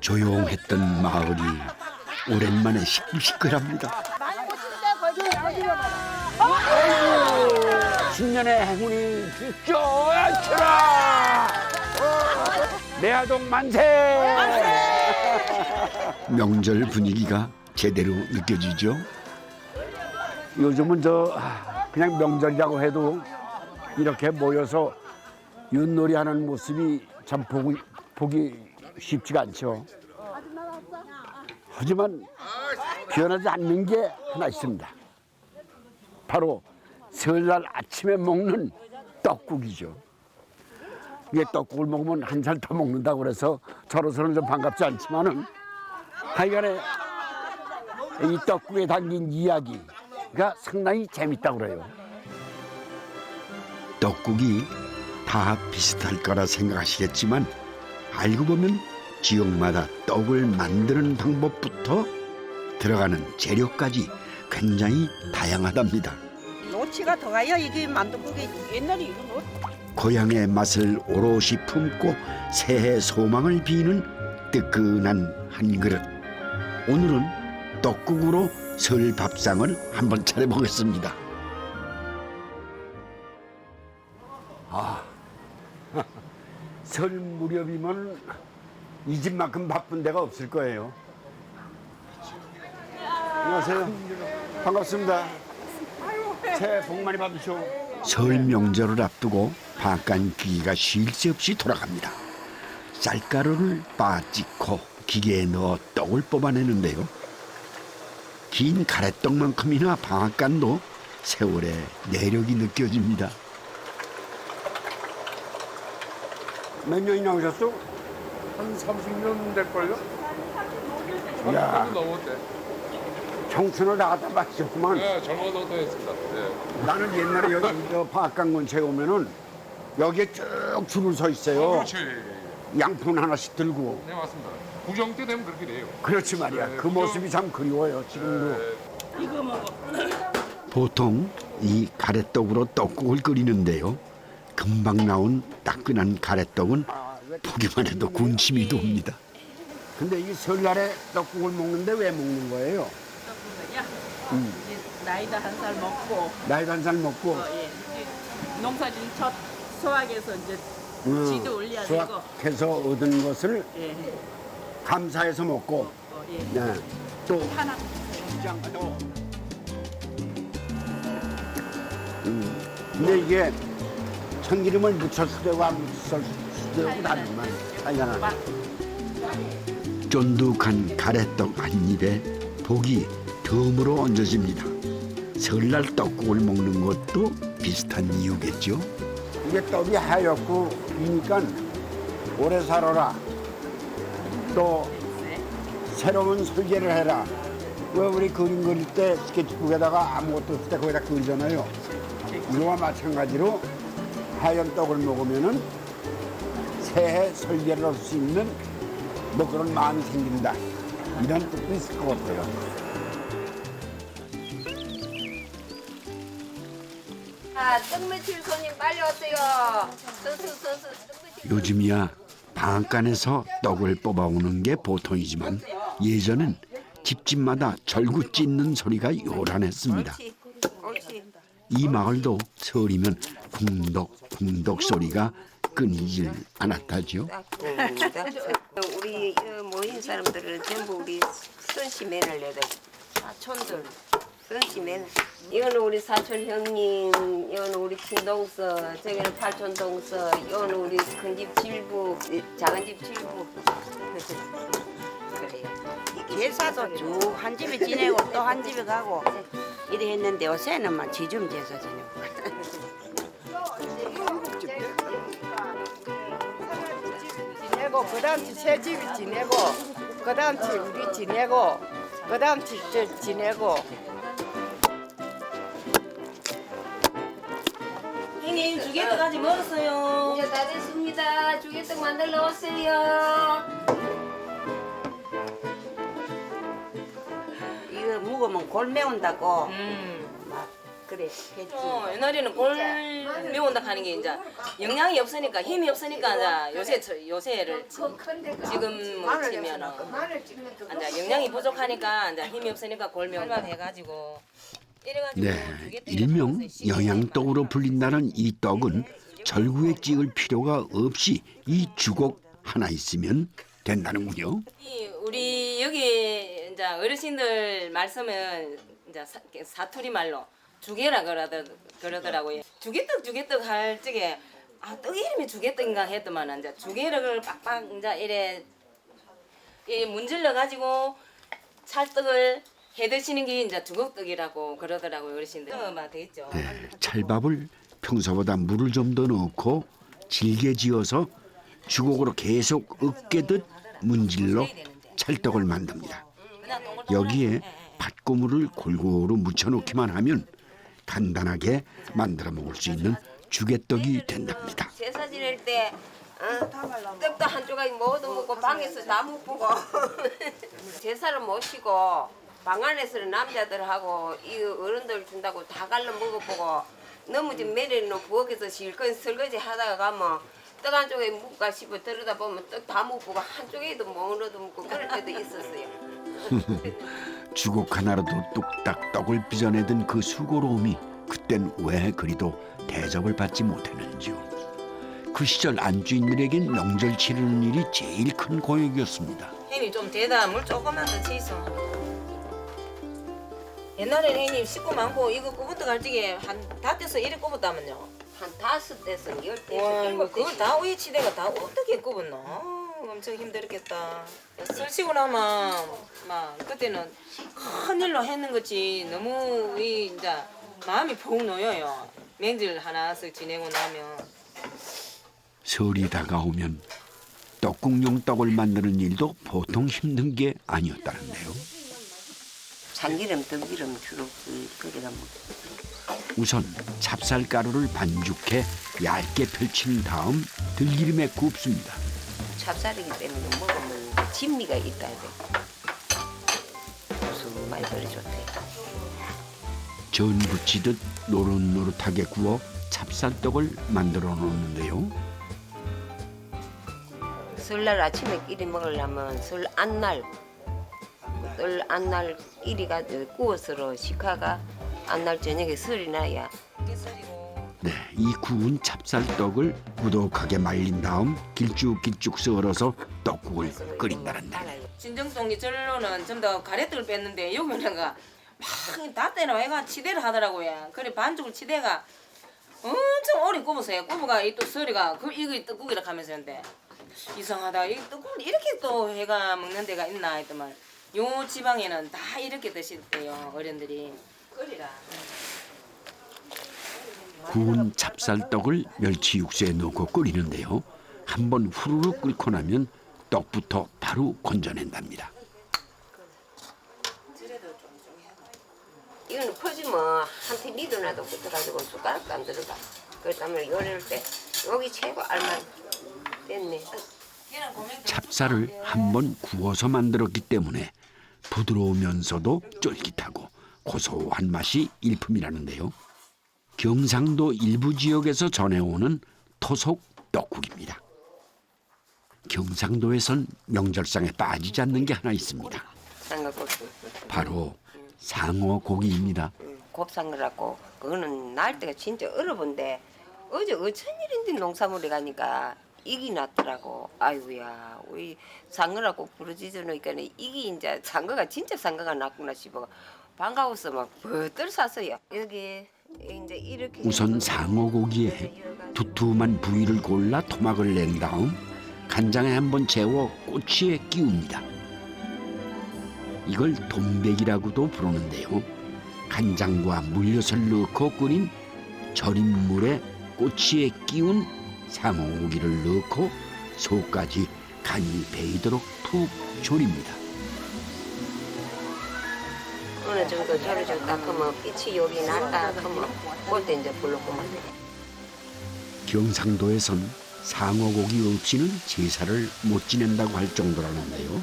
조용했던 마을이 오랜만에 시끌시끌합니다. 신년의 행운이 깃겨쳐라! 내 아동 만세! 명절 분위기가 제대로 느껴지죠. 요즘은 그냥 명절이라고 해도 이렇게 모여서 윷놀이하는 모습이 참 보기 쉽지가 않죠. 하지만 변하지 않는 게 하나 있습니다. 바로 설날 아침에 먹는 떡국이죠. 이게 떡국을 먹으면 한 살 더 먹는다고 그래서 저로서는 좀 반갑지 않지만은 하여간에 이 떡국에 담긴 이야기가 상당히 재밌다고 그래요. 떡국이 다 비슷할 거라 생각하시겠지만 알고 보면 지역마다 떡을 만드는 방법부터 들어가는 재료까지 굉장히 다양하답니다. 노치가 들어가야 이게 만두국이 옛날에 이거 고향의 맛을 오롯이 품고 새해 소망을 비는 뜨끈한 한 그릇. 오늘은 떡국으로 설 밥상을 한번 차려보겠습니다. 설 무렵이면 이 집만큼 바쁜 데가 없을 거예요. 안녕하세요. 반갑습니다. 새해 복 많이 받으시오. 설 명절을 앞두고 방앗간 기계가 쉴 새 없이 돌아갑니다. 쌀가루를 빻찍고 기계에 넣어 떡을 뽑아내는데요. 긴 가래떡만큼이나 방앗간도 세월의 내력이 느껴집니다. 몇 년이나 오셨어? 한 30년 될걸요? 이야. 30년 넘었대. 청춘을 다 갖다 바치셨구만. 네, 젊어서 또 했습니다. 네. 나는 옛날에 여기 방앗간 근처에 오면은 여기에 쭉 줄을 서 있어요. 그렇지. 양푼 하나씩 들고. 네, 맞습니다. 구정 때 되면 그렇게 돼요. 그렇지 말이야. 네, 그 그죠? 모습이 참 그리워요. 지금도. 보통 이 가래떡으로 떡국을 끓이는데요. 금방 나온 따끈한 가래떡은 보기만 해도 군침이 돕니다. 근데 이 설날에 떡국을 먹는데 왜 먹는 거예요? 이제 나이도 한 살 먹고 나이도 한 살 먹고 예, 이제 농사진 첫 수확해서 이제 지도 올려야 되고 수확해서 얻은 것을 예, 감사해서 먹고 예. 네. 또 하나 시장도 근데 이게 참기름을 묻혔을 때고 안 묻혔을 때고 다르지만 하여간 쫀득한 가래떡 한 입에 복이 덤으로 얹어집니다. 설날 떡국을 먹는 것도 비슷한 이유겠죠. 이게 떡이 하얗고 이니까 오래 살아라. 또 새로운 설계를 해라. 왜 우리 그림 그릴 때 스케치북에다가 아무것도 없을 때 거기다 그리잖아요. 이거와 마찬가지로 하얀 떡을 먹으면은 새해 설계를 할 수 있는 뭐 그런 마음이 생긴다. 이런 뜻도 있을 것 같아요. 떡매출 손님 빨리 오세요. 서서 요즘이야 방앗간에서 떡을 뽑아오는 게 보통이지만 예전엔 집집마다 절구 찢는 소리가 요란했습니다. 옳지. 이 마을도 설이면 궁덕궁덕 소리가 끊이질 않았다죠. 우리 모인 사람들은 전부 우리 선씨 매를 내다 사촌들 선씨 매는 이거는 우리 사촌 형님, 이거는 우리 친동서, 저기는 팔촌 동서, 이거는 우리 큰집 칠부, 작은집 칠부. 그래요. 제사도 쭉 한 집에 지내고 또 한 집에 가고 이래 했는데 요새는 지좀 제사 지내고 지내고 그다음 주 새 집이 지내고 그다음 주 우리 지내고 그다음 주 저 지내고 형님 주개떡까지 먹었어요. 이제 다 됐습니다. 조개떡 만들러 오세요. 이거 먹으면 골 메운다고 막 그래 했지. 옛날에는 골 메운다 하는 게 이제 영양이 없으니까 힘이 없으니까 이제 요새를 지금 뭐 치면은 이제 영양이 부족하니까 이제 힘이 없으니까 골 메운다 해가지고 이래가지고 네, 일명 영양떡으로 불린다는 이 떡은 절구에 찍을 필요가 없이 이 주걱 하나 있으면 된다는군요. 우리 여기 이제 어르신들 말씀은 이제 사투리 말로 주개라 그러더라고요. 주개떡 할 적에 떡 이름이 주개떡인가 했더만 이제 주개를 빡빡 이제 이래 문질러 가지고 찰떡을 해 드시는 게 이제 주걱떡이라고 그러더라고요 어르신들. 되겠죠. 네, 찰밥을 평소보다 물을 좀 더 넣고 질게 지어서 주걱으로 계속 으깨듯 문질러 찰떡을 만듭니다. 여기에 팥고물을 골고루 묻혀놓기만 하면 간단하게 만들어 먹을 수 있는 주개떡이 된답니다. 제사 지낼 때 떡도 한 조각 먹어도 먹고 방에서 다 먹고 제사를 모시고 방 안에서는 남자들하고 이 어른들 준다고 다 갈라 먹어보고 너무 좀 매려놓고 부엌에서 실컷 설거지 하다가 가면 떡 한쪽에 묵가 싶어 들여다 보면 떡 다 못 보고 한쪽에도 못 얻어 먹고 그럴 때도 있었어요. 주걱 하나로도 뚝딱 떡을 빚어내던 그 수고로움이 그땐 왜 그리도 대접을 받지 못했는지요. 그 시절 안주인들에겐 명절 치르는 일이 제일 큰 고역이었습니다. 형님 좀 대다 물 조금만 더 치소. 옛날에는 형님 식구 많고 이거 굽었다 갈 적에 한 5대서 이래 굽었다면요. 한 5대에서 10대에서 와, 이거 7대에서 그걸 다 우유 치대가 다 어떻게 굽었나? 엄청 힘들었겠다. 설치고 나면 막 그때는 큰일로 했는 거지 너무 이제 마음이 푹 놓여요. 명절 하나씩 지내고 나면. 설이 다가오면 떡국용 떡을 만드는 일도 보통 힘든 게 아니었다는데요. 참기름, 들기름 주로 끓여다 먹고. 우선 찹쌀가루를 반죽해 얇게 펼친 다음 들기름에 굽습니다. 찹쌀이기 때문에 먹으면 진미가 있다 해야 돼. 많이 그래 좋대. 전 부치듯 노릇노릇하게 구워 찹쌀떡을 만들어 놓는데요. 설날 아침에 끼리 먹으려면 설 안날 끼리 가지고 구워서 식화가 안날 저녁에 설이 나야. 네, 이 구운 찹쌀떡을 무덕하게 말린 다음 길쭉길쭉 썰어서 떡국을 끓인다는데. 진정동이 절로는 좀 더 가래떡을 뺐는데 여기는 막다 때나 애가 치대를 하더라고요. 그래 반죽을 치대가 엄청 오래 굽었어요. 굽어가 이 또 소리가 이거 떡국이라 하면서 했는데 이상하다. 이 떡국을 이렇게 또 해가 먹는 데가 있나 했더만 요 지방에는 다 이렇게 드실대요 어른들이. 끓이라. 구운 찹쌀떡을 멸치 육수에 넣고 끓이는데요. 한번 후루룩 끓고 나면 떡부터 바로 건져낸답니다. 이거는 퍼지면 한테 미도나도 붙어가지고 숟가락도 안 들어가. 그렇다면 요리할 때 여기 최고 알만 됐네. 찹쌀을 한번 구워서 만들었기 때문에 부드러우면서도 쫄깃하고 고소한 맛이 일품이라는데요. 경상도 일부 지역에서 전해오는 토속 떡국입니다. 경상도에선 명절상에 빠지지 않는 게 하나 있습니다. 상어고기. 바로 상어고기입니다. 곱상어라고 그거는 날 때가 진짜 어려운데 어제 어쩐 일인데 농사물에 가니까 이기 났더라고. 아이고야 우리 상어라고 부르짖으니까 이게 이제 상어가 진짜 상어가 났구나 싶어 반가워서 막 버들 샀어요. 여기 이제 이렇게 우선 상어고기에 두툼한 부위를 골라 토막을 낸 다음 간장에 한번 재워 꼬치에 끼웁니다. 이걸 돈백이라고도 부르는데요. 간장과 물엿을 넣고 끓인 절인 물에 꼬치에 끼운 상어고기를 넣고 속까지 간이 배이도록 푹 졸입니다. 어느 정도 졸여줬다 하면 빛이 여기 난다 하면 그때 이제 불렀구만. 경상도에선 상어고기 없이는 제사를 못 지낸다고 할 정도라는데요.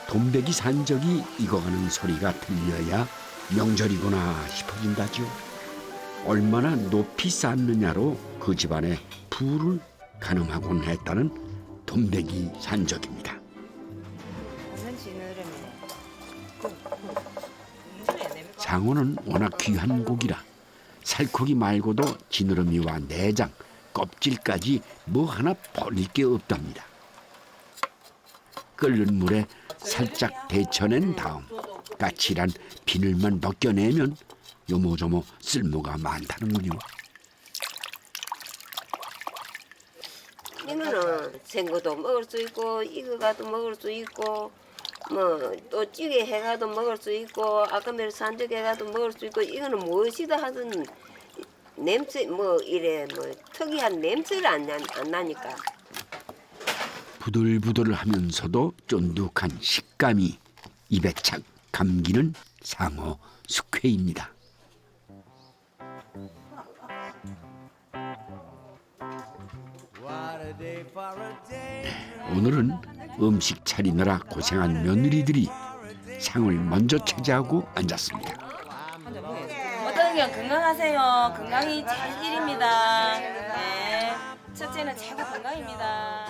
돈백이 산적이 익어가는 소리가 들려야 명절이구나 싶어진다죠. 얼마나 높이 쌓느냐로 그 집안의 부를 가늠하곤 했다는 돈베기 산적입니다. 장어는 워낙 귀한 고기라 살코기 말고도 지느러미와 내장, 껍질까지 뭐 하나 버릴 게 없답니다. 끓는 물에 살짝 데쳐낸 다음 까칠한 비늘만 벗겨내면 요모조모 쓸모가 많다는군요. 이거는 생거도 먹을 수 있고 익어가도 먹을 수 있고 뭐 또 찌개 해가도 먹을 수 있고 아까 말한 산적 해가도 먹을 수 있고 이거는 무엇이다 하든 냄새 뭐 이래 뭐 특이한 냄새를 안 나니까. 부들부들하면서도 쫀득한 식감이 입에 착 감기는 상어 숙회입니다. 오늘은 음식 차리느라 고생한 며느리들이 상을 먼저 차지하고 앉았습니다. 어떤 게 건강하세요. 건강이 제일 일입니다. 네. 첫째는 최고 건강입니다.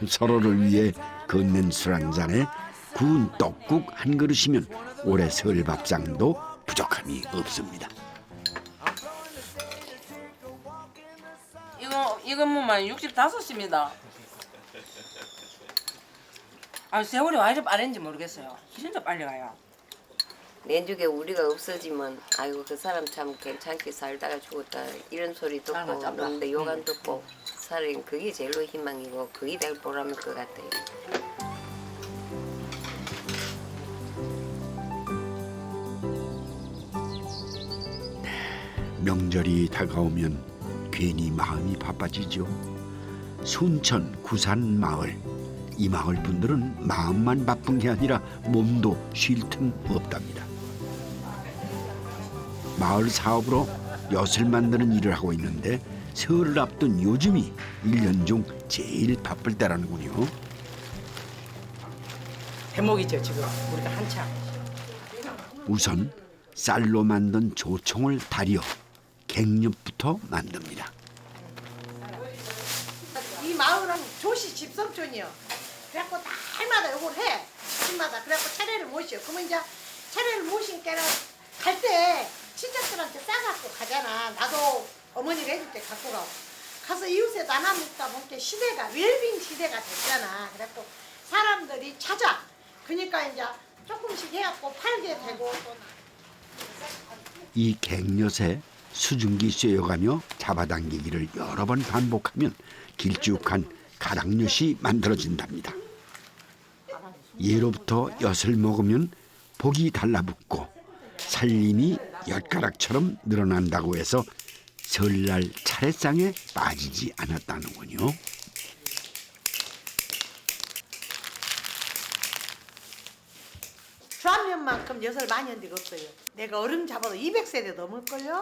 서로를 위해 건넨 술 한 잔에 구운 떡국 한 그릇이면 올해 설 밥상도 부족함이 없습니다. 이건 뭐만 65입니다. 아 세월이 왜 이렇게 빠른지 모르겠어요. 진짜 빨리 가요. 내죽에 우리가 없어지면 아이고 그 사람 참 괜찮게 살다가 죽었다 이런 소리 듣고 그런데 요간 듣고 살인 그게 제일로 희망이고 그게 될 보람일 것 같아요. 명절이 다가오면 괜히 마음이 바빠지죠. 순천 구산 마을, 이 마을 분들은 마음만 바쁜 게 아니라 몸도 쉴 틈 없답니다. 마을 사업으로 엿을 만드는 일을 하고 있는데 설을 앞둔 요즘이 1년 중 제일 바쁠 때라는군요. 해목이죠 지금 우리가 한참. 우선 쌀로 만든 조청을 다려 갱잎부터 만듭니다. 이 마을은 조씨 집성촌이요. 그래갖고 날마다 요걸 해. 집마다 그래갖고 차례를 모셔. 그러면 이제 차례를 모시니까는 갈 때 친척들한테 싸갖고 가잖아. 나도 어머니가 해줄 때 갖고 가고. 가서 이웃에 나눠 먹다 보니까 시대가 웰빙 시대가 됐잖아. 그래갖고 사람들이 찾아. 그러니까 이제 조금씩 해갖고 팔게 되고. 이 갱엿에 수증기 쐬어가며 잡아당기기를 여러 번 반복하면 길쭉한 가락엿이 만들어진답니다. 예로부터 엿을 먹으면 복이 달라붙고 살림이 엿가락처럼 늘어난다고 해서 설날 차례상에 빠지지 않았다는군요. 주한면만큼 엿을 많이 한 데가 없어요. 내가 얼음 잡아도 200세대 넘을걸요.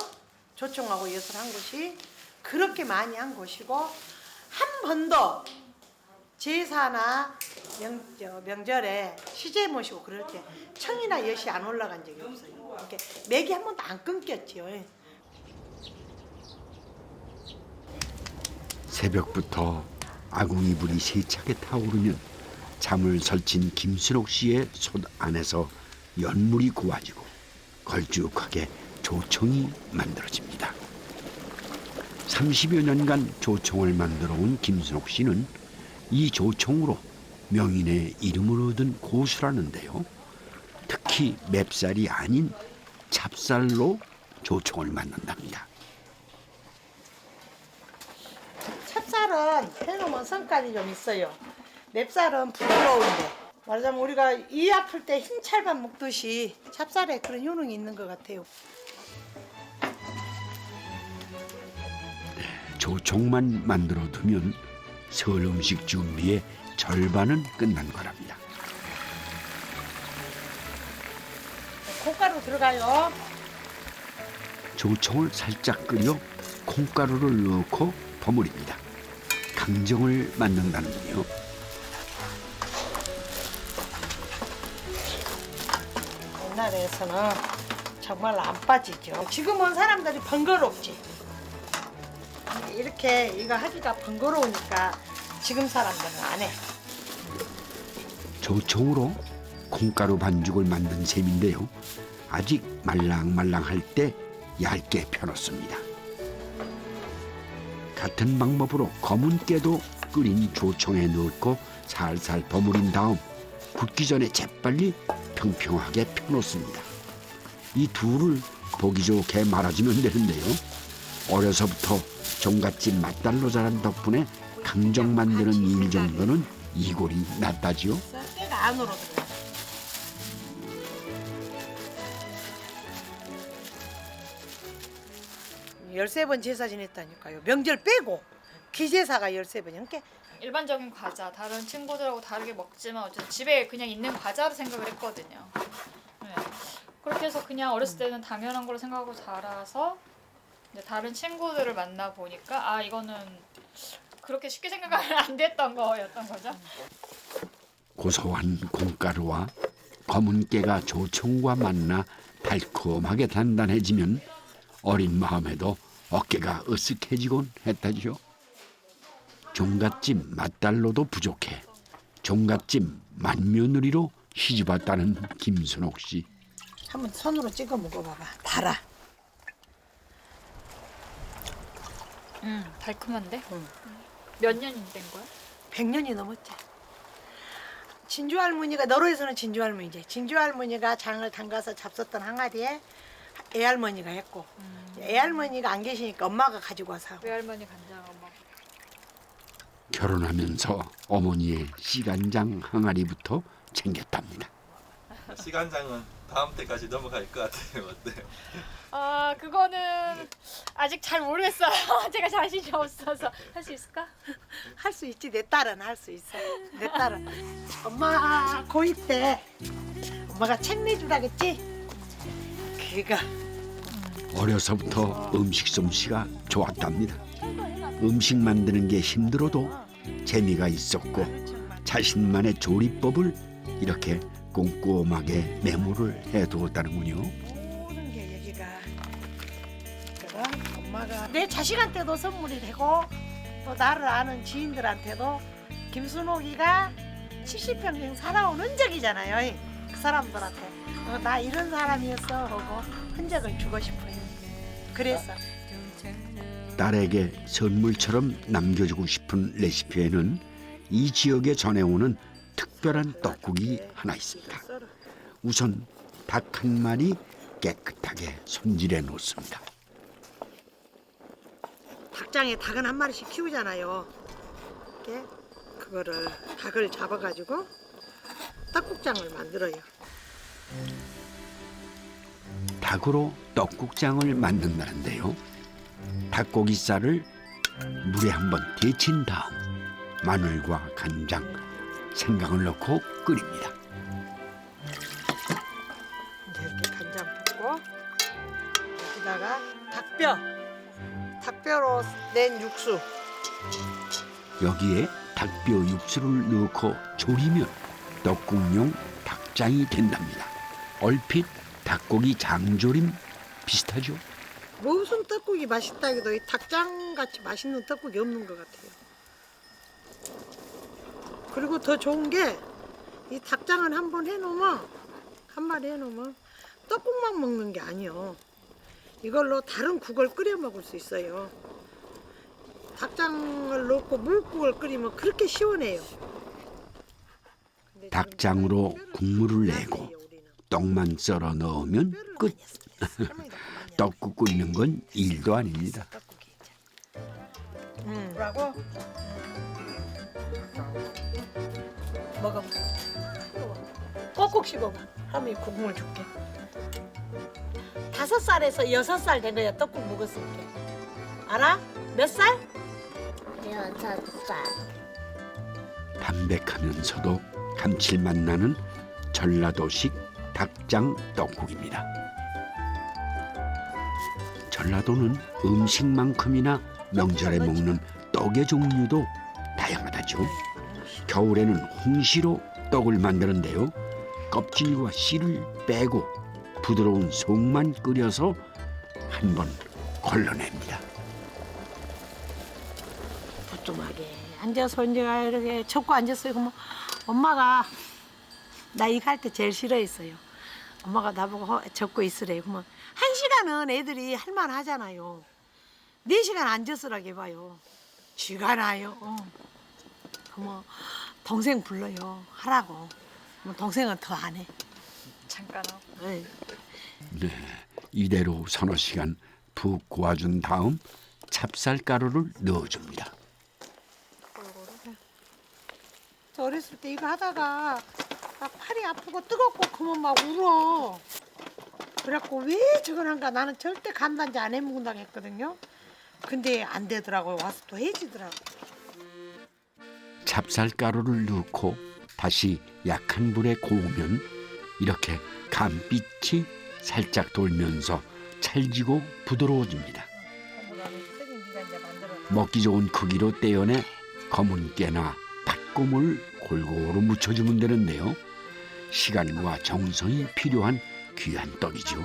조청하고 엿을 한 곳이 그렇게 많이 한 곳이고 한 번도 제사나 명절에 시제 모시고 그럴 때 청이나 엿이 안 올라간 적이 없어요. 이렇게 맥이 한 번도 안 끊겼지요. 새벽부터 아궁이불이 세차게 타오르면 잠을 설친 김순옥 씨의 솥 안에서 연물이 고와지고 걸쭉하게 조청이 만들어집니다. 30여 년간 조청을 만들어 온 김순옥 씨는 이 조청으로 명인의 이름을 얻은 고수라는데요. 특히 맵쌀이 아닌 찹쌀로 조청을 만든답니다. 찹쌀은 해놓으면 성깔이 좀 있어요. 맵쌀은 부드러운데 말하자면 우리가 이 아플 때 흰 찰밥 먹듯이 찹쌀에 그런 효능이 있는 것 같아요. 조청만 만들어 두면 설 음식 준비의 절반은 끝난 거랍니다. 콩가루 들어가요. 조청을 살짝 끓여 콩가루를 넣고 버무립니다. 강정을 만든다는군요. 옛날에서는 정말 안 빠지죠. 지금은 사람들이 번거롭지. 이렇게 이거 하기가 번거로우니까 지금 사람들은 안 해. 조청으로 콩가루 반죽을 만든 셈인데요. 아직 말랑말랑할 때 얇게 펴놓습니다. 같은 방법으로 검은 깨도 끓인 조청에 넣고 살살 버무린 다음 굳기 전에 재빨리 평평하게 펴놓습니다. 이 둘을 보기 좋게 말아주면 되는데요. 어려서부터 종갓집 맛달로 자란 덕분에 강정 만드는 일 정도는 이골이 낫다지요. 깨가 안으로 들어가. 열세 번 제사 지냈다니까요. 명절 빼고 기제사가 13번 함께. 일반적인 과자, 다른 친구들하고 다르게 먹지만 어쨌든 집에 그냥 있는 과자로 생각을 했거든요. 네. 그렇게 해서 그냥 어렸을 때는 당연한 걸로 생각하고 자라서 이제 다른 친구들을 만나 보니까 아 이거는 그렇게 쉽게 생각하면 안 됐던 거였던 거죠. 고소한 콩가루와 검은 깨가 조청과 만나 달콤하게 단단해지면 어린 마음에도 어깨가 으쓱해지곤 했다지요. 종갓집 맛달로도 부족해 종갓집 맏며느리로 시집왔다는 김순옥 씨. 한번 손으로 찍어 먹어봐봐. 달아. 달콤한데? 몇 년 된 거야? 100년이 넘었지. 진주 할머니가 너로에서는 진주 할머니지. 진주 할머니가 장을 담가서 잡섰던 항아리에 애할머니가 했고 애할머니가 안 계시니까 엄마가 가지고 와서 하고. 외할머니 간장 엄마. 결혼하면서 어머니의 시간장 항아리부터 챙겼답니다. 시간장은 다음 때까지 넘어갈 것 같아요. 어때요? 아 그거는 아직 잘 모르겠어요. 제가 자신이 없어서 할 수 있을까? 할 수 있지. 내 딸은 할 수 있어. 내 딸은 엄마 고2 때 엄마가 책 내주라겠지. 그가 어려서부터 음식 솜씨가 좋았답니다. 음식 만드는 게 힘들어도 재미가 있었고 자신만의 조리법을 이렇게 꼼꼼하게 메모를 해두었다는군요. 모든 게 여기가 그럼 엄마가 내 자식한테도 선물이 되고 또 나를 아는 지인들한테도 김순옥이가 70평생 살아온 흔적이잖아요. 그 사람들한테 나 이런 사람이었어 하고 흔적을 주고 싶어요. 그래서 딸에게 선물처럼 남겨주고 싶은 레시피에는 이 지역에 전해오는 특별한 떡국이 하나 있습니다. 우선 닭 한 마리 깨끗하게 손질해 놓습니다. 닭장에 닭은 한 마리씩 키우잖아요. 이렇게 그거를 닭을 잡아가지고 떡국장을 만들어요. 닭으로 떡국장을 만든다는데요. 닭고기살을 물에 한번 데친 다음 마늘과 간장, 생강을 넣고 끓입니다. 이제 이렇게 간장 붓고 여기다가 닭뼈로 낸 육수. 여기에 닭뼈 육수를 넣고 졸이면 떡국용 닭장이 된답니다. 얼핏 닭고기 장조림 비슷하죠? 무슨 떡국이 맛있다기도 이 닭장같이 맛있는 떡국이 없는 것 같아요. 그리고 더 좋은 게 이 닭장을 한번 해놓으면 한 마리 해놓으면 떡국만 먹는 게 아니요. 이걸로 다른 국을 끓여 먹을 수 있어요. 닭장을 넣고 무국을 끓이면 그렇게 시원해요. 닭장으로 국물을 내고 떡만 썰어 넣으면 끝. 떡국 끓이는 건 일도 아닙니다. 라고 먹어. 꼭꼭 씹어봐. 하면 국물 줄게. 5살에서 6살 된 거야 떡국 먹었을 때. 알아? 몇 살? 6살. 담백하면서도 감칠맛 나는 전라도식 닭장 떡국입니다. 전라도는 음식만큼이나 명절에 먹는 떡의 종류도 다양하다죠. 겨울에는 홍시로 떡을 만드는데요. 껍질과 씨를 빼고 부드러운 속만 끓여서 한 번 걸러냅니다. 부뚜하게 앉아서 이제 이렇게 접고 앉았어요. 그러면 엄마가 나 이거 할 때 제일 싫어했어요. 엄마가 나보고 접고 있으래. 그러면 1시간은 애들이 할만 하잖아요. 4시간 앉았으라고 해봐요. 쥐가 나요. 그러면 동생 불러요. 하라고. 그럼 동생은 더 안 해. 잠깐 하고. 네. 네, 이대로 서너 시간 푹 고아준 다음 찹쌀가루를 넣어줍니다. 저 어렸을 때 이거 하다가 막 팔이 아프고 뜨겁고 그러면 막 울어. 그래갖고 왜 저걸 한가 나는 절대 간단지 안 해먹는다고 했거든요. 근데 안 되더라고요. 와서 또 해지더라고. 찹쌀가루를 넣고 다시 약한 불에 고우면 이렇게 감빛이 살짝 돌면서 찰지고 부드러워집니다. 먹기 좋은 크기로 떼어내 검은 깨나 팥고물 골고루 묻혀주면 되는데요. 시간과 정성이 필요한 귀한 떡이죠.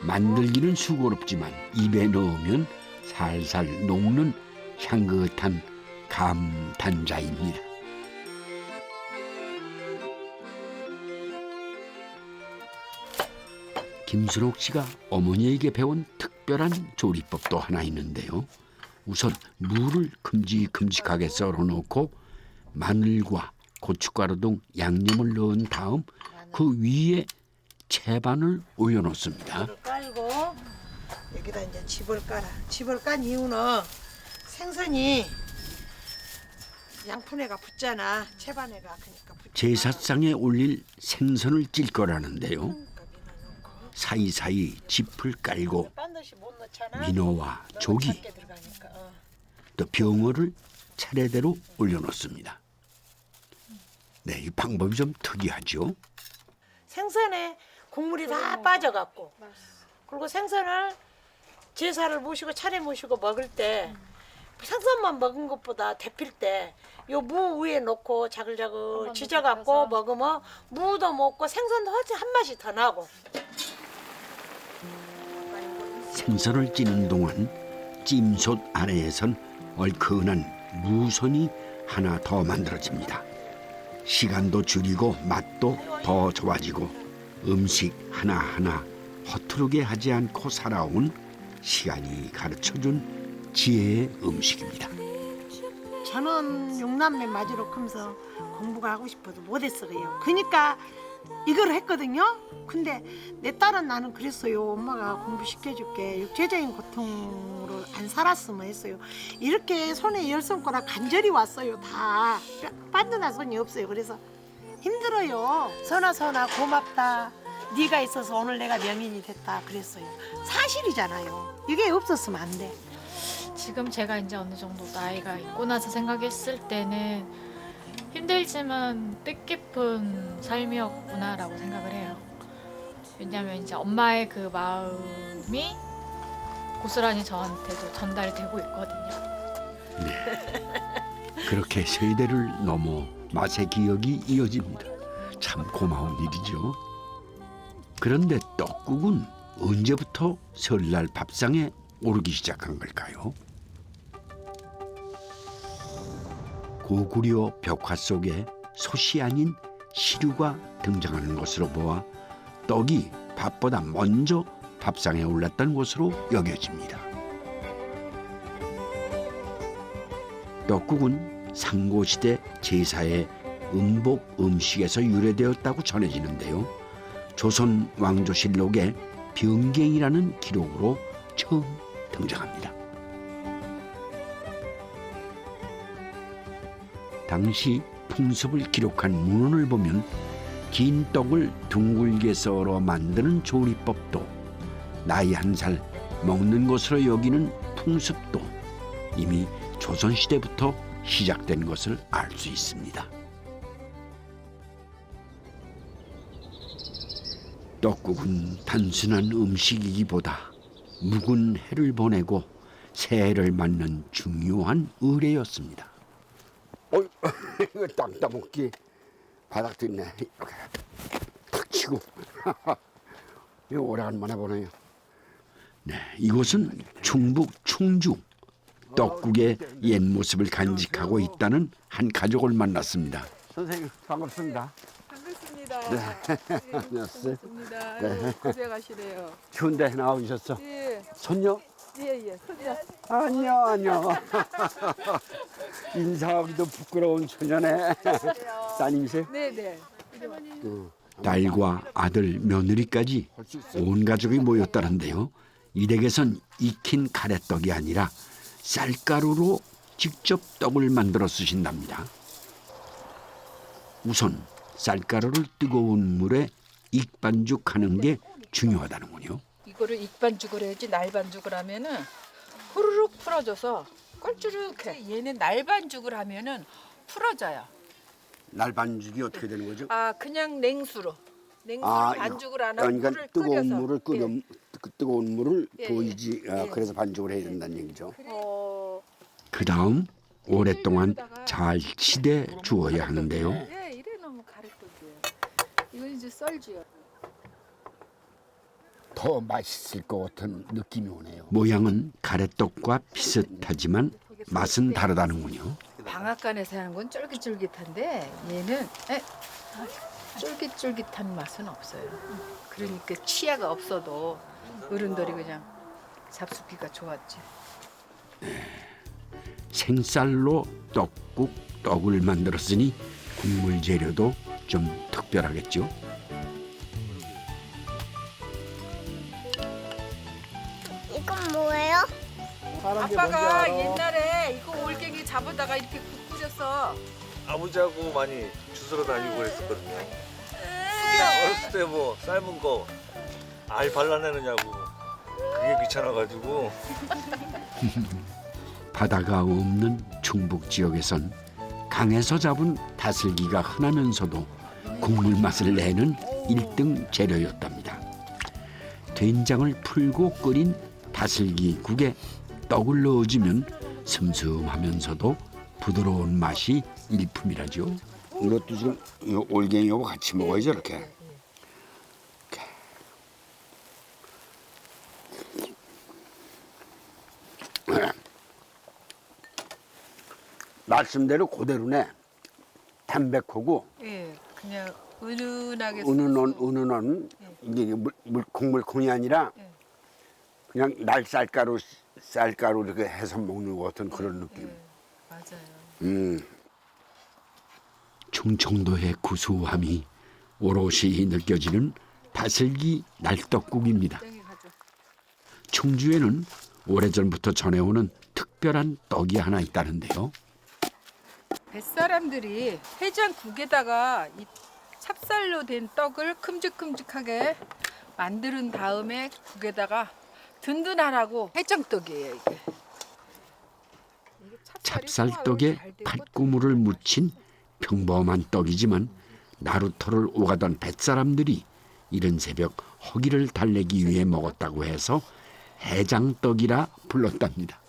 만들기는 수고롭지만 입에 넣으면 살살 녹는 향긋한 감탄자입니다. 김순옥 씨가 어머니에게 배운 특별한 조리법도 하나 있는데요. 우선 무를 큼직큼직하게 썰어놓고 마늘과 고춧가루 등 양념을 넣은 다음 그 위에 채반을 올려놓습니다. 집을 깔고 여기다 이제 집을 깔아. 집을 깐 이유는 생선이 양푼에가 붙잖아. 채반에가 그러니까 붙잖아. 제사상에 올릴 생선을 찔 거라는데요. 사이사이 짚을 깔고 빤듯이 못 넣잖아. 민어와 너무 조기 작게 들어가니까. 또 병어를 차례대로 올려놓습니다. 네, 이 방법이 좀 특이하죠. 생선에 국물이 다 빠져갖고 그리고 생선을 제사를 모시고 차례 모시고 먹을 때 생선만 먹은 것보다 데필 때 요 무 위에 놓고 자글자글 지져갖고 먹으면 무도 먹고 생선도 훨씬 한 맛이 더 나고. 생선을 찌는 동안 찜솥 아래에선 얼큰한 무선이 하나 더 만들어집니다. 시간도 줄이고 맛도 더 좋아지고 음식 하나하나 허투루게 하지 않고 살아온 시간이 가르쳐준 지혜의 음식입니다. 저는 육남매 맞으러 크면서 공부가 하고 싶어도 못했어요. 그러니까 이걸 했거든요. 근데 내 딸은 나는 그랬어요. 엄마가 공부시켜줄게. 육체적인 고통으로 안 살았으면 했어요. 이렇게 손에 10손가락 간절히 왔어요. 다 빤듯한 손이 없어요. 그래서 힘들어요. 선아 고맙다. 네가 있어서 오늘 내가 명인이 됐다 그랬어요. 사실이잖아요. 이게 없었으면 안 돼. 지금 제가 이제 어느 정도 나이가 있고 나서 생각했을 때는 힘들지만 뜻깊은 삶이었구나라고 생각을 해요. 왜냐하면 이제 엄마의 그 마음이 고스란히 저한테도 전달이 되고 있거든요. 네, 그렇게 세대를 넘어 맛의 기억이 이어집니다. 참 고마운 일이죠. 그런데 떡국은 언제부터 설날 밥상에 오르기 시작한 걸까요? 고구려 벽화 속에 솥이 아닌 시루가 등장하는 것으로 보아 떡이 밥보다 먼저 밥상에 올랐던 것으로 여겨집니다. 떡국은 상고시대 제사의 음복 음식에서 유래되었다고 전해지는데요. 조선 왕조실록에 병갱이라는 기록으로 처음 등장합니다. 당시 풍습을 기록한 문헌을 보면 긴 떡을 둥글게 썰어 만드는 조리법도 나이 한 살 먹는 것으로 여기는 풍습도 이미 조선시대부터 시작된 것을 알 수 있습니다. 떡국은 단순한 음식이기보다 묵은 해를 보내고 새해를 맞는 중요한 의례였습니다. 이거 땅 따먹기 바닥 듣네. 이렇게 탁 치고 이거 오래간만에 보네요. 네, 이곳은 충북 충주. 떡국의 옛 모습을 간직하고 있다는 한 가족을 만났습니다. 선생님 반갑습니다. 반갑습니다. 안녕하세요. 반갑습니다. 네. 고생하시네요. 추운데 나오셨어? 예, 손녀? 예, 손자. 안녕. 인사하기도 부끄러운 처녀네. 따님이세요? 네네. 딸과 아들, 며느리까지 온 가족이 모였다는데요. 이 댁에선 익힌 가래떡이 아니라 쌀가루로 직접 떡을 만들어 쓰신답니다. 우선 쌀가루를 뜨거운 물에 익반죽하는 게 중요하다는군요. 이거를 익반죽을 해야지 날반죽을 하면은 후루룩 풀어져서 꼴쭈룩해. 얘는 날반죽을 하면은 풀어져요. 날반죽이 어떻게 되는 거죠? 아 그냥 냉수로 반죽을 안 하고 그러니까 물을 뜨거운 끓여서. 물을 끓여 그 뜨거운 물을 예, 보이지. 예. 그래서 반죽을 해야 된다는 얘기죠. 그 다음 오랫동안 잘 치대 주어야 하는데요. 예, 이래 놓으면 가래떡이에요. 이건 이제 썰지요. 더 맛있을 것 같은 느낌이 오네요. 모양은 가래떡과 비슷하지만 맛은 다르다는군요. 방앗간에서 하는 건 쫄깃쫄깃한데 얘는 쫄깃쫄깃한 맛은 없어요. 그러니까 치아가 없어도 어른들이 그냥 잡수기가 좋았지. 생쌀로 떡을 만들었으니 국물 재료도 좀 특별하겠죠. 이건 뭐예요? 아빠가 옛날에 이거 올갱이 잡아다가 이렇게 국 끓였어. 아버지하고 많이 주스러 다니고 그랬었거든요. 어렸을 때 뭐 삶은 거 알 발라내느냐고 그게 귀찮아가지고. 바다가 없는 충북 지역에선 강에서 잡은 다슬기가 흔하면서도 국물 맛을 내는 1등 재료였답니다. 된장을 풀고 끓인 다슬기국에 떡을 넣어주면 슴슴하면서도 부드러운 맛이 일품이라죠. 이것도 지금 이 올갱이하고 같이 먹어야죠, 이렇게. 말씀대로 그대로네. 담백하고 예, 그냥 은은하게 은은한 이게 국물콩이 아니라 예. 그냥 쌀가루 이렇게 해서 먹는 것 같은 그런 느낌. 맞아요. 충청도의 구수함이 오롯이 느껴지는 다슬기 날떡국입니다. 충주에는 오래전부터 전해오는 특별한 떡이 하나 있다는데요. 뱃사람들이 해장국에다가 이 찹쌀로 된 떡을 큼직큼직하게 만드는 다음에 국에다가 든든하라고 해장떡이에요, 이게. 찹쌀떡에 팥고물을 묻힌 평범한 떡이지만 나루터를 오가던 뱃사람들이 이른 새벽 허기를 달래기 위해 먹었다고 해서 해장떡이라 불렀답니다.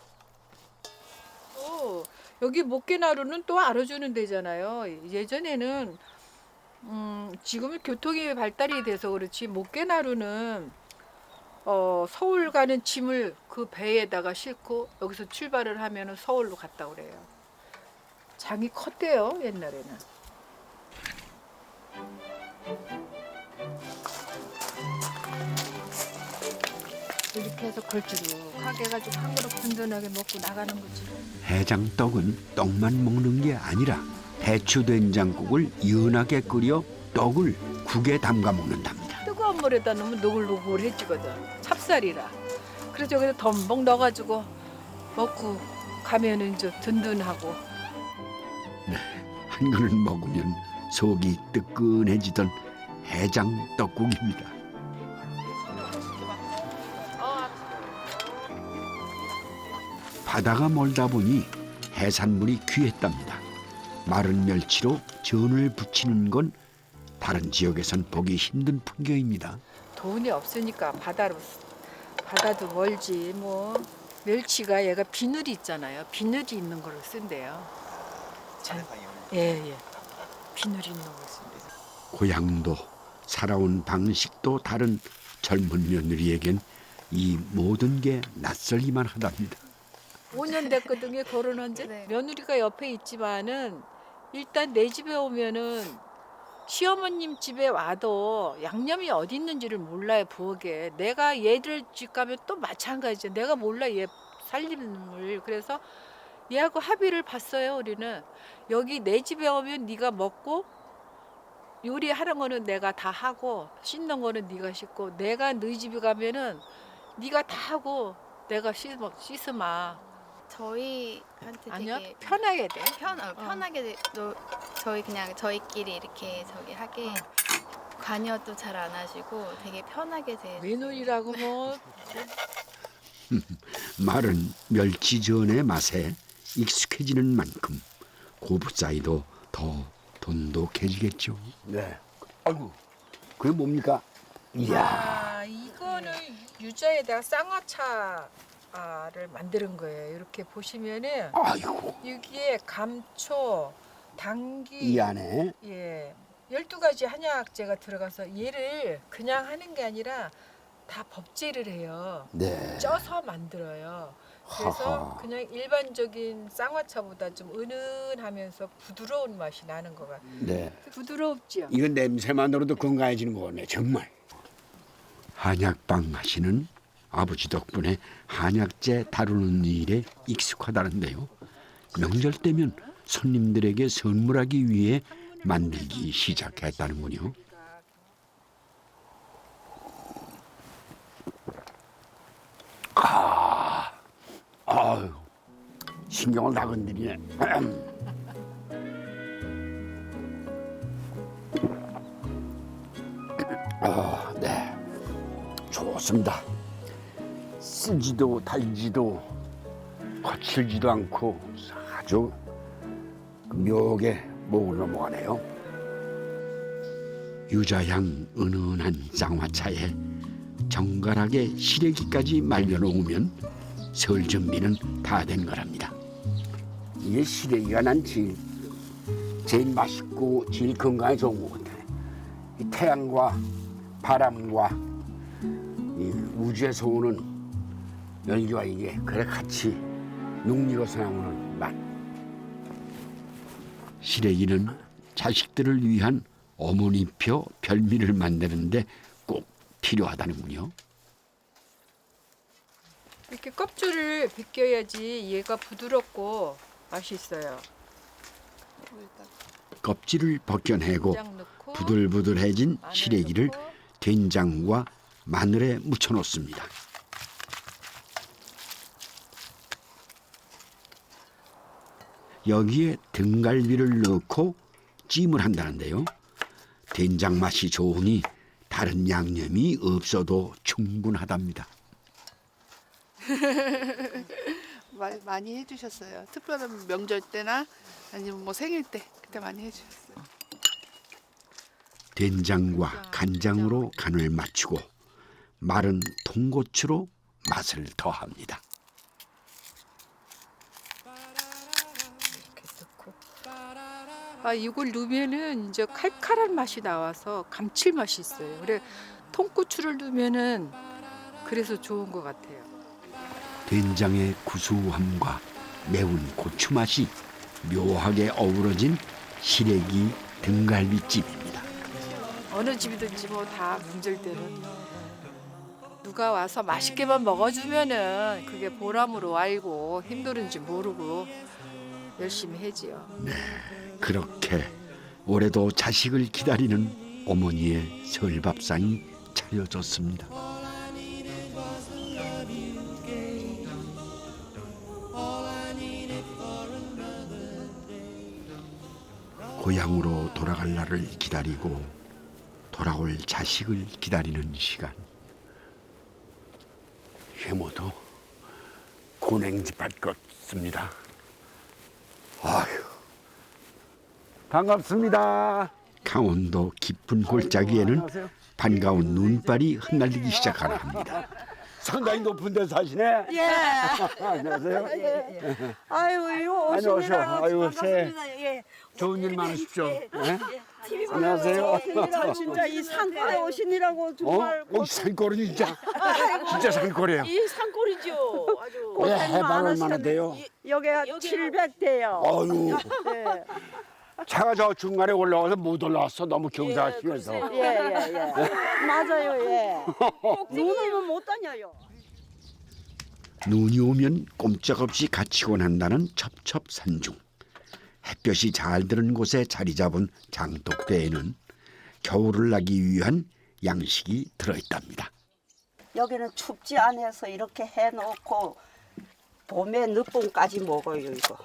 여기 목계나루는 또 알아주는 데잖아요. 예전에는 지금은 교통이 발달이 돼서 그렇지 목계나루는 서울 가는 짐을 그 배에다가 싣고 여기서 출발을 하면 서울로 갔다 그래요. 장이 컸대요, 옛날에는. 이렇게 해서 걸쭉하게 해가지고 한 그릇 든든하게 먹고 나가는 거지. 해장떡은 떡만 먹는 게 아니라 배추 된장국을 연하게 끓여 떡을 국에 담가 먹는답니다. 뜨거운 물에다 넣으면 노글노글해지거든. 찹쌀이라. 그래서 여기다 덤벙 넣어가지고 먹고 가면은 이제 든든하고. 한 그릇 먹으면 속이 뜨끈해지던 해장떡국입니다. 바다가 멀다 보니 해산물이 귀했답니다. 마른 멸치로 전을 부치는 건 다른 지역에선 보기 힘든 풍경입니다. 돈이 없으니까 바다도 멀지 뭐. 멸치가 얘가 비늘이 있잖아요. 비늘이 있는 걸 쓴대요. 예. 비늘이 있는 걸 쓴대요. 고향도 살아온 방식도 다른 젊은 며느리에겐 이 모든 게 낯설기만 하답니다. 5년 됐거든요, 결혼한 지. 네. 며느리가 옆에 있지만은 일단 내 집에 오면은 시어머님 집에 와도 양념이 어디 있는지를 몰라요, 부엌에. 내가 얘들 집 가면 또 마찬가지죠. 내가 몰라, 얘 살림을. 그래서 얘하고 합의를 봤어요, 우리는. 여기 내 집에 오면 네가 먹고 요리하는 거는 내가 다 하고 씻는 거는 네가 씻고, 내가 너희 집에 가면은 네가 다 하고 내가 씻으마. 저희한테 아니요, 되게 편하게 돼. 편하게 저희 그냥 저희끼리 이렇게 저기 하게 관여도 잘 안 하시고 되게 편하게 돼. 며느리라고 뭐 마른 멸치전의 맛에 익숙해지는 만큼 고부 사이도 더 돈독해지겠죠. 네. 아이고, 그게 뭡니까? 이야. 이거는 유자에다가 쌍화차를 만드는 거예요. 이렇게 보시면은 아이고. 여기에 감초, 당귀, 이 안에. 예, 12가지 한약재가 들어가서 얘를 그냥 하는 게 아니라 다 법제를 해요. 네. 쪄서 만들어요. 그래서 하하. 그냥 일반적인 쌍화차보다 좀 은은하면서 부드러운 맛이 나는 것 같아요. 네. 부드럽지요? 이건 냄새만으로도 건강해지는 거네, 정말. 한약방 하시는 아버지 덕분에 한약재 다루는 일에 익숙하다는데요. 명절 때면 손님들에게 선물하기 위해 만들기 시작했다는군요. 아유, 신경을 다 건드리네. 네. 좋습니다. 쓰지도 달지도 거칠지도 않고 아주 묘하게 목을 넘어가네요. 유자향 은은한 쌍화차에 정갈하게 시래기까지 말려놓으면 설 준비는 다 된 거랍니다. 이게 시래기가 난 제일 맛있고 제일 건강에 좋은 것 같아. 이 태양과 바람과 이 우주에서 오는 열기와 이게 그래 같이 녹리고서 나오는 맛. 시래기는 자식들을 위한 어머니표 별미를 만드는데 꼭 필요하다는군요. 이렇게 껍질을 벗겨야지 얘가 부드럽고 맛있어요. 껍질을 벗겨내고 된장 넣고 부들부들해진 마늘 시래기를 넣고 된장과 마늘에 묻혀 놓습니다. 여기에 등갈비를 넣고 찜을 한다는데요. 된장 맛이 좋으니 다른 양념이 없어도 충분하답니다. 많이 해주셨어요. 특별한 명절 때나 아니면 뭐 생일 때 그때 많이 해주셨어요. 된장과 간장으로 간을 맞추고 마른 통고추로 맛을 더합니다. 이걸 넣으면은 이제 칼칼한 맛이 나와서 감칠맛이 있어요. 그래 통고추를 넣으면은 그래서 좋은 것 같아요. 된장의 구수함과 매운 고추 맛이 묘하게 어우러진 시래기 등갈비찜입니다. 어느 집이든지 뭐 다 명절 때는 누가 와서 맛있게만 먹어주면은 그게 보람으로 알고 힘들은지 모르고 열심히 해지요. 네, 그렇게 올해도 자식을 기다리는 어머니의 설밥상이 차려졌습니다. 고향으로 돌아갈 날을 기다리고 돌아올 자식을 기다리는 시간. 해모도 고냉지밭 같습니다. 아휴, 반갑습니다. 강원도 깊은 골짜기에는 반가운 눈발이 흩날리기 시작하나 합니다. 상당히 높은 데 사시네. 예. 안녕하세요. 아유, 이거 안녕하세요. 오시느라고 아유, 반갑습니다. 예. 좋은 일 많으십시오. 예? 안녕하세요. 진짜 이 산골에 오시느라고 정말 산골은 진짜 산골이에요. 이 산골이죠. 아주 왜 해발 얼마나 돼요? 여기가 700대요. 어유. 네. 차가 저 중간에 올라와서 못 올라왔어. 너무 경사가 심해서. 예. 맞아요, 예. 눈 오면 못 다녀요. 눈이 오면 꼼짝없이 갇히곤 한다는 첩첩산중. 햇볕이 잘 드는 곳에 자리 잡은 장독대에는 겨울을 나기 위한 양식이 들어있답니다. 여기는 춥지 않아서 이렇게 해놓고 봄에 늦봄까지 먹어요, 이거.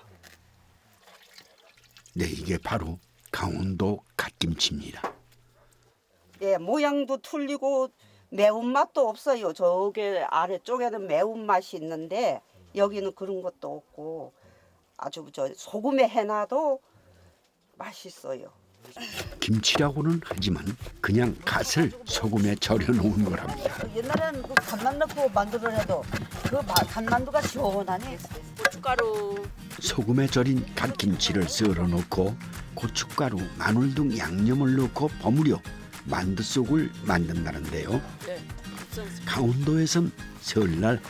네, 이게 바로 강원도 갓김치입니다. 예, 모양도 틀리고 매운맛도 없어요. 저기 아래쪽에는 매운맛이 있는데 여기는 그런 것도 없고 아주 저 소금에 해놔도 맛있어요. 김치라고는 하지만 그냥 갓을 소금에 절여 놓은 거랍니다. 옛날에는 그 간만 넣고 만두를 해도 그 간만두가 시원하니. 고춧가루. 소금에 절인 갓김치를 썰어 넣고 고춧가루, 마늘 등 양념을 넣고 버무려 만두 속을 만든다는데요. 네. 강원도에선 설날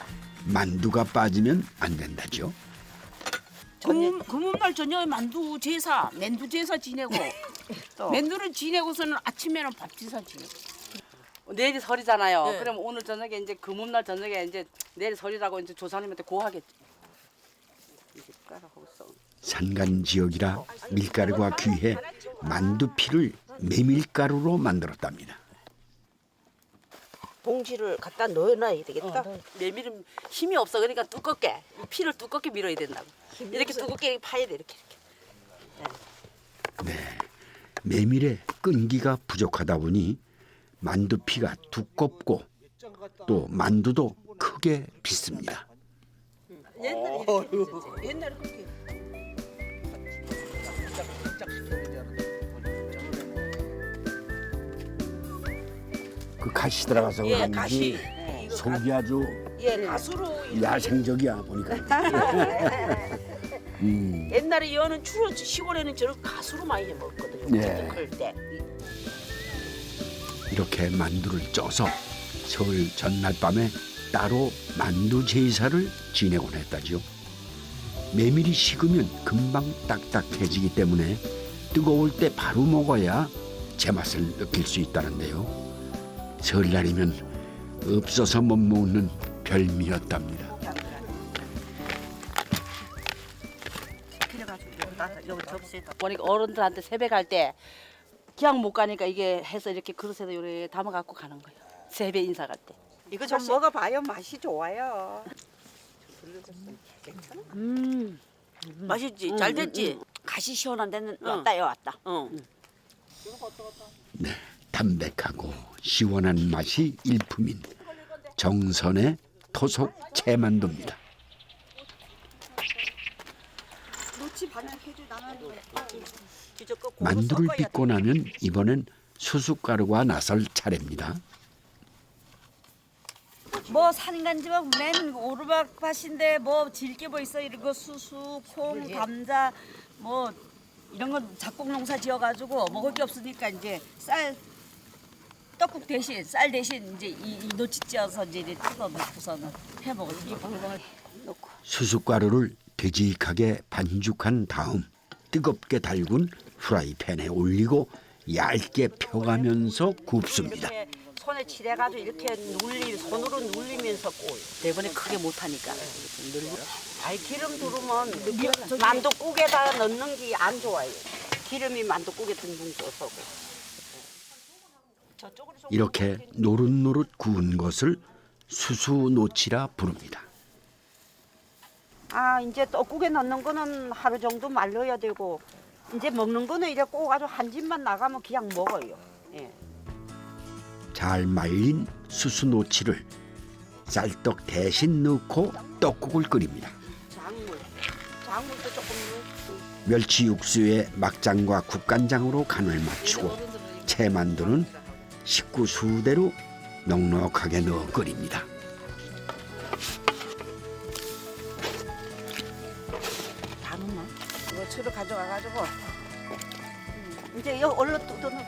만두가 빠지면 안 된다죠. 금음날 저녁에 만두 제사, 맨두 제사 지내고 맨두를 지내고서는 아침에는 밥 제사 지내고. 내일이 설이잖아요. 네. 그럼 오늘 저녁에 이제 금음날 저녁에 이제 내일 설이라고 이제 조상님한테 고하겠죠. 산간 지역이라 밀가루가 귀해 만두피를 메밀가루로 만들었답니다. 봉지를 갖다 넣어놔야 되겠다. 메밀은 힘이 없어. 그러니까 두껍게 피를 두껍게 밀어야 된다고. 이렇게 두껍게 파야 돼 이렇게. 메밀의 끈기가 부족하다 보니 만두피가 두껍고 또 만두도 크게 빚습니다. 옛날에 그렇게. 그 가시 들어가서 예, 그런지 가시. 속이 아주 가수로 야생적이야 보니까. 옛날에 여는 주로 시골에는 저런 가수로 많이 해 먹거든요. 네. 클 때. 이렇게 만두를 쪄서 설 전날 밤에 따로 만두 제사를 지내곤 했다죠. 메밀이 식으면 금방 딱딱해지기 때문에 뜨거울 때 바로 먹어야 제맛을 느낄 수 있다는데요. 설날이면 없어서 못 먹는 별미였답니다. 여기 접시에다. 보니까 어른들한테 세배 갈 때 그냥 못 가니까 이게 해서 이렇게 그릇에다 요래 담아 갖고 가는 거예요. 세배 인사 갈 때. 이거 좀 먹어봐요. 맛이 좋아요. 맛있지? 잘 됐지? 가시 시원한 데는 왔다요, 왔다. 네, 담백하고 시원한 맛이 일품인 정선의 토속 채만두입니다. 만두를 빚고 나면 이번엔 수숫가루가 나설 차례입니다. 뭐 산간지막 맨 오르막 밭인데 뭐 질게 뭐 있어 이런 거 수수, 콩, 감자 뭐 이런 건 작곡 농사 지어가지고 먹을 게 없으니까 이제 쌀 떡국 대신 쌀 대신 이제 이 노치 찌어서 이제 뜯어 놓고서는 해 먹어요. 놓고. 수숫가루를 되직하게 반죽한 다음 뜨겁게 달군 프라이팬에 올리고 얇게 펴가면서 굽습니다. 손에 칠해가지고 이렇게 손으로 눌리면서 구워요. 대번에 크게 못 하니까. 아이 기름 두르면 만두국에다가 넣는 게 안 좋아요. 기름이 만두국에 듬뿍 쪄서. 이렇게 노릇노릇 구운 것을 수수노치라 부릅니다. 아 이제 떡국에 넣는 거는 하루 정도 말려야 되고 이제 먹는 거는 이래 구워가지고 한 집만 나가면 그냥 먹어요. 예. 잘 말린 수수노치를 쌀떡 대신 넣고 떡국을 끓입니다. 작물도 조금 넣고. 멸치 육수에 막장과 국간장으로 간을 맞추고 채만두는 식구 수대로 넉넉하게 넣어 끓입니다. 다 넣나? 이거 채로 가져가가지고 이제 여 얼른 뜯어놓.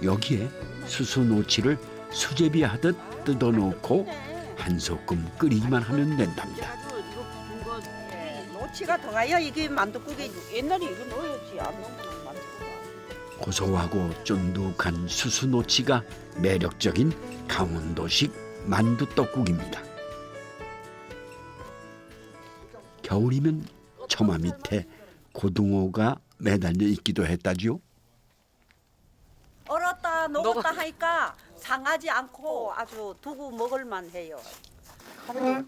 여기에 수수노치를 수제비하듯 뜯어놓고 한 소끔 끓이기만 하면 된답니다. 노치가 더가야 이게 만두국에 옛날에 이거 넣어야지 안 넣으면 만두국. 고소하고 쫀득한 수수노치가 매력적인 강원도식 만두떡국입니다. 겨울이면 처마 밑에 고등어가 매달려 있기도 했다지요. 얼었다 녹았다 하니까 상하지 않고 아주 두고 먹을만 해요.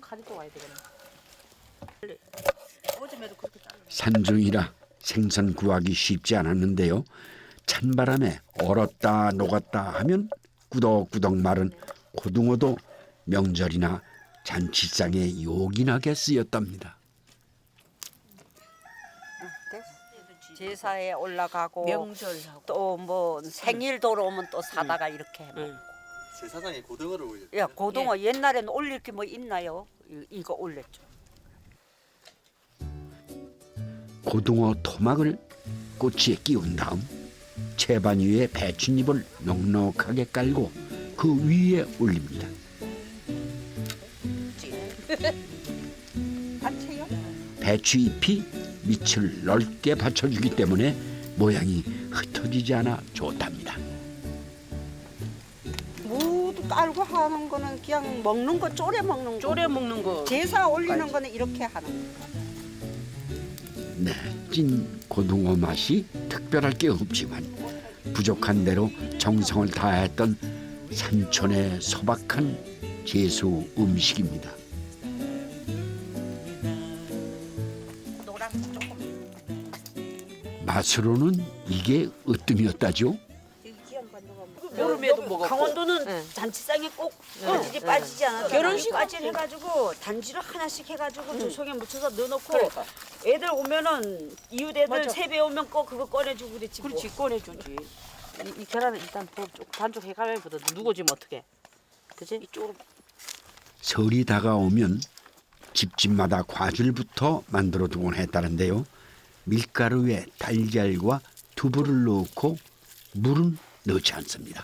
칼이 또 와야 되겠네. 어제에도 그렇게 잘라. 산중이라 생선 구하기 쉽지 않았는데요. 찬바람에 얼었다 녹았다 하면 꾸덕꾸덕 마른 고등어도 명절이나 잔치상에 요긴하게 쓰였답니다. 제사에 올라가고 명절하고. 또 뭐 생일 돌아오면 또 사다가 이렇게 해 먹고. 제사상에 고등어를 올려. 야 고등어 옛날에는 올릴 게 뭐 있나요? 이거 올렸죠. 고등어 토막을 꼬치에 끼운 다음 채반 위에 배춧잎을 넉넉하게 깔고 그 위에 올립니다. 배추잎이 밑을 넓게 받쳐주기 때문에 모양이 흩어지지 않아 좋답니다. 무도 깔고 하는 거는 그냥 먹는 거 쪼래 먹는 거. 쪼래 먹는 거. 제사 올리는 거는 이렇게 하는 거. 네, 찐 고등어 맛이 특별할 게 없지만 부족한 대로 정성을 다했던 산촌의 소박한 제수 음식입니다. 맛으로는 이게 으뜸이었다죠. 여름에도 먹었고. 강원도는 잔치상에 꼭 빠지지 빠지지 않아. 결혼식 까지 해가지고 단지를 하나씩 해가지고 조성에 묻혀서 넣어놓고 애들 오면은 이웃 애들 세배 오면 꼭 그거 꺼내주고 그랬지. 뭐. 그렇지 꺼내주지. 이 계란은 일단 반쪽 해가면보다 누구지면 어떻게? 그지? 이쪽으로. 설이 다가오면 집집마다 과줄부터 만들어 두곤 했다는데요. 밀가루에 달걀과 두부를 넣고 물은 넣지 않습니다.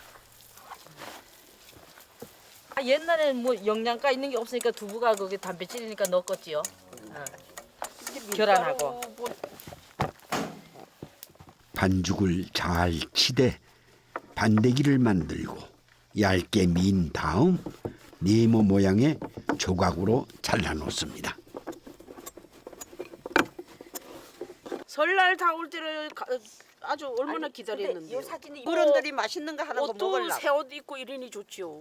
옛날에는 뭐 영양가 있는 게 없으니까 두부가 거기 단백질이니까 넣었겠지요. 계란하고. 반죽을 잘 치대 반대기를 만들고 얇게 민 다음 네모 모양의 조각으로 잘라 놓습니다. 설날 다 올 때를 아주 얼마나 기다렸는데. 이 사진이 어른들이 맛있는 거 하는 거 옷도 먹으려고. 새 옷 입고 이러니 좋죠.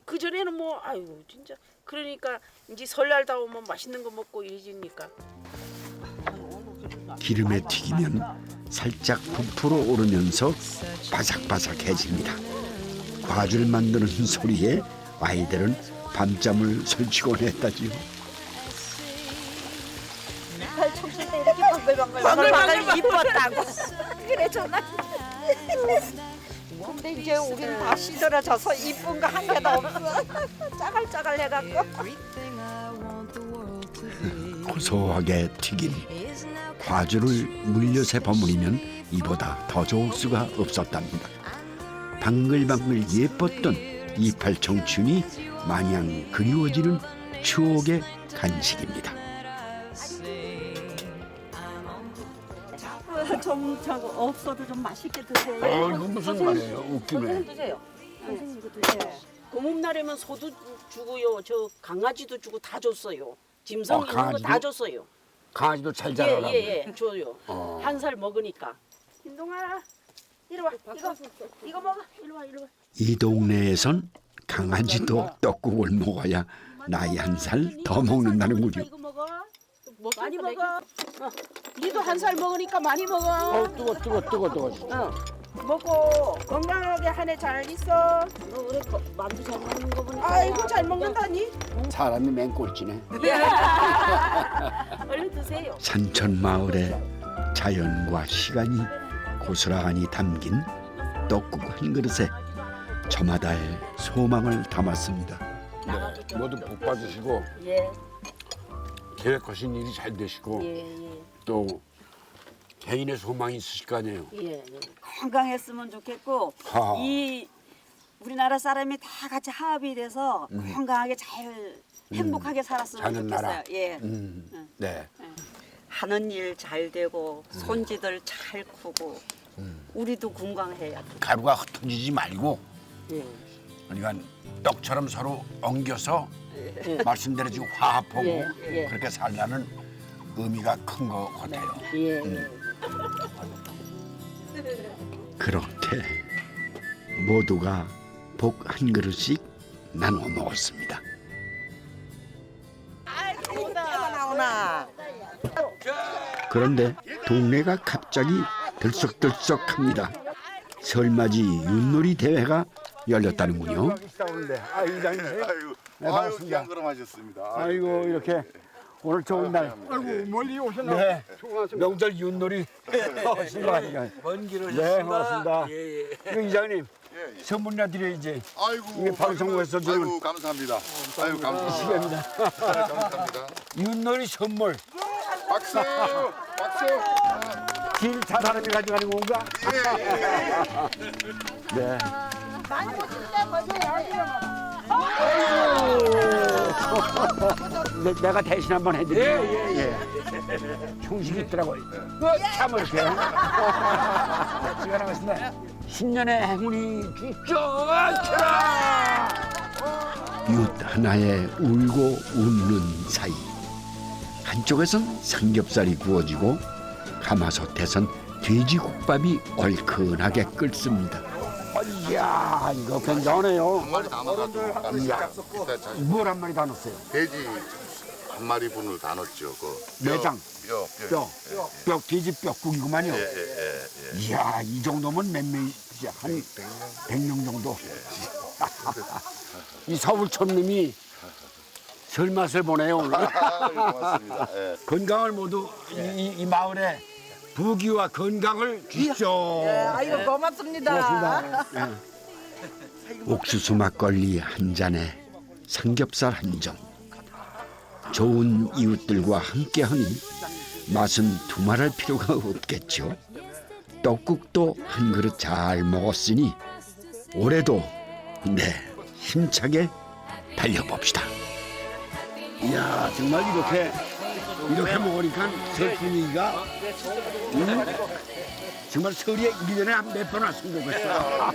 그 전에는 뭐 아유 진짜 그러니까 이제 설날 다 오면 맛있는 거 먹고 이러니까. 기름에 튀기면 살짝 부풀어 오르면서 바삭바삭해집니다. 과줄 만드는 소리에 아이들은 밤잠을 설치곤 했다지요. 춤출 때 이렇게 방글방글 이뻤다고. 그래 전화. 근데 이제 우리는 다 시들어져서 이쁜 거 한 개도 없어. 짜글짜글 해갖고. 고소하게 튀긴 과줄을 물엿에 버무리면 이보다 더 좋을 수가 없었답니다. 방글방글 예뻤던 이팔 청춘이 마냥 그리워지는 추억의 간식입니다. 좀 저거 없어도 좀 맛있게 드세요. 이거 무슨 말이에요? 웃기네. 드세요. 선생님 이거 드세요. 고목날에면 소도 주고요, 저 강아지도 주고 다 줬어요. 짐승 이런 거 다 강아지도? 줬어요. 강아지도 잘 자라라고. 예, 줘요. 어. 한 살 먹으니까. 인동아, 이리 와. 이거 먹어. 이리 와. 이 동네에선 강아지도 떡국을 먹어야 나이 한 살 더 먹는다는군요. 이거 먹어. 많이 먹어. 니도 한 살 먹으니까 많이 먹어. 뜨거. 먹고 건강하게 한 해 잘 있어. 너 그래 만두 잘 먹는 거 보니까. 아이고 잘 먹는다니. 사람이 맹꼴찌네. 얼른 드세요. 산천 마을의 자연과 시간이 고스란히 담긴 떡국 한 그릇에 저마다의 소망을 담았습니다. 네, 모두 복 받으시고 예. 계획하신 일이 잘 되시고 예. 또 개인의 소망이 있으실 거 아니에요. 예, 건강했으면 좋겠고 하하. 이 우리나라 사람이 다 같이 화합이 돼서 건강하게 잘 행복하게 살았으면 사는 좋겠어요. 나라. 예. 네. 하는 일 잘 되고 손지들 잘 크고 우리도 건강해야 돼. 가루가 흩어지지 말고 예. 그러니까 떡처럼 서로 엉겨서 말씀대로 지금 화합하고 예, 예. 그렇게 살라는 의미가 큰 것 같아요. 예. 그렇게 모두가 복 한 그릇씩 나눠 먹었습니다. 그런데 동네가 갑자기 들썩들썩합니다. 설맞이 윷놀이 대회가 열렸다는군요. 아, 이장님. 네, 반갑습니다. 걸음하셨습니다. 아이고 이렇게 오늘 좋은 날. 아이고 멀리 오셨나? 네. 명절 윷놀이 하신 거 아니에요? 먼 길 오셨습니다. 네, 반갑습니다. 예. 이거 이장님 선물이나 드려야지. 아이고 이게 방송국에서 주는 아이고 감사합니다. 아이고 감사합니다. 시간입니다. 감사합니다. 윷놀이 선물. 박수 박수. 길 사람이 가져가는 건가? 네. 많이 오시는데 먼저 내가 대신 한번 해드릴게요. 예. 형식이 있더라고요. 참 이렇게. 시간 남았습니다. 신년의 행운이 주저앉혀라. 윷 하나에 울고 웃는 사이 한쪽에선 삼겹살이 구워지고 가마솥에선 돼지국밥이 얼큰하게 끓습니다. 이야 이거 굉장하네요. 한 마리 다 넣어가지고 이야. 뭘 한 마리 다 넣었어요? 돼지 한 마리 분을 다 넣었죠. 그 내장, 뼈, 돼지 뼈국이구만요. 예. 이야 이 정도면 몇 명이지? 한 100명 정도. 이 서울 촌놈이 설맛을 보내요 오늘. 고맙습니다. 예. 건강을 모두 이 마을에 부귀와 건강을 주십시오. 아이고 고맙습니다. 고맙습니다. 옥수수 막걸리 한 잔에 삼겹살 한 점. 좋은 이웃들과 함께하니 맛은 두말할 필요가 없겠죠. 떡국도 한 그릇 잘 먹었으니 올해도 힘차게 달려봅시다. 이야 정말 이렇게 먹으니까 설 분위기가 정말 설에 1년에 몇 번 왔으면 좋겠어요.